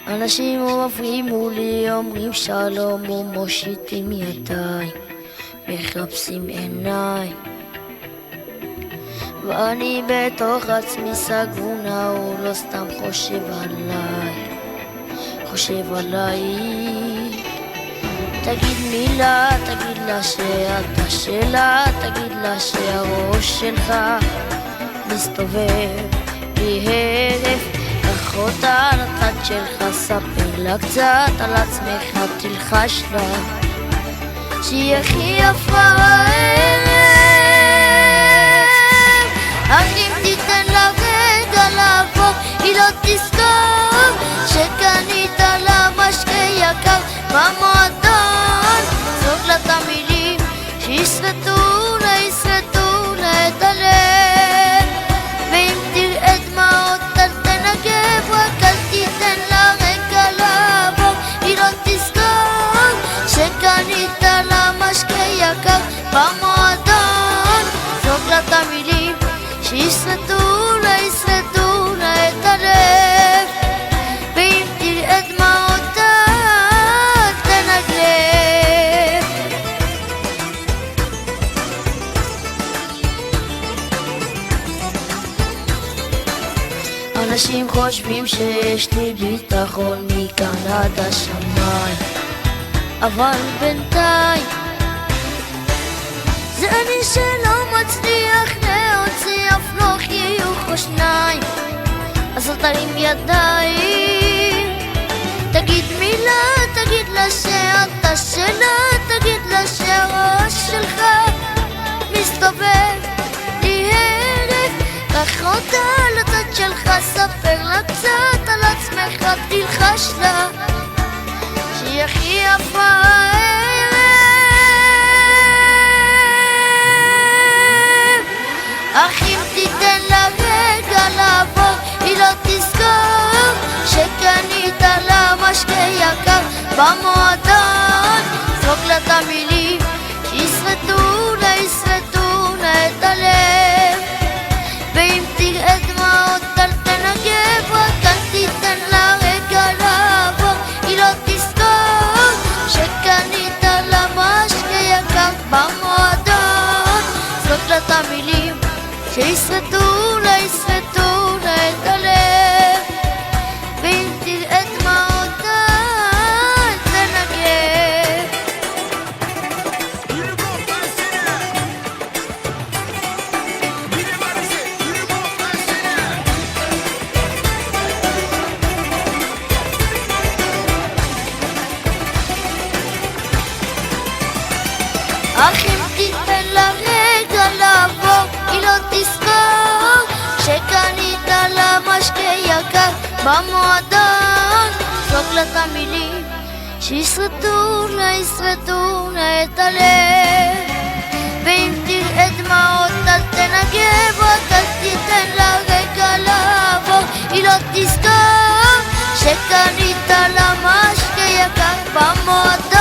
אנשים עוברים מולי, אומרים שלום ומושיטים ידיים, מחפשים עיניי, ואני בתוך עצמי סגרונה, הוא לא סתם חושב עליי. תגיד מילה, תגיד לה שאתה שלה, תגיד לה שהראש שלך מסתובב בלי הרף, קח אותה לצד שלך, ספר לה קצת על עצמך, תלחש לה שהיא הכי יפה הערב. אך אם תיתן לה רגע לעבור, היא לא תזכור שקנית לה משקה יקר במועדון. זרוק לה את המילים שישרטו לה את הלב, ואם תראה דמעות אל תנגב, רק אל תיתן לה רגע לעבור, היא לא תזכור שקנית לה משקה יקר במועדון. זרוק לה את המילים שישרטו לה את הלב, ואם תראה דמעות אל תנגב. אנשים חושבים שיש לי ביטחון מכאן עד השמיים, אבל בינתיים זה אני שלא מצליח להוציא אף לא חיוך או שניים. אז אל תרים ידיים, תגיד מילה, תגיד לה שאתה שלה, תגיד לה שהראש שלך מסתובב לי הרף, קח אותה לצד שלך, ספר לה קצת על עצמך, תלחש לה שהיא הכי יפה הערב. אך אם תיתן לה רגע לעבור, היא לא תזכור שקנית לה משקה יקר במועדון. זרוק לה את המילים שישרטו לה את הלב, ואם תראה דמעות אל תנגב, רק אל תיתן לה רגע לעבור, היא לא תזכור שקנית לה משקה יקר במועדון. זרוק לה את המילים שישרטו לה את הלב, ואם תראה דמעות אל תנגב. אך אם תיתן לה רגע לעבור, היא לא תזכור שקנית לה משקה יקר במועדון. זרוק לה את המילים שישרטו לה את הלב, ואם תראה דמעות אל תנגב, רק אל תיתן לה רגע לעבור, היא לא תזכור שקנית לה משקה יקר במועדון.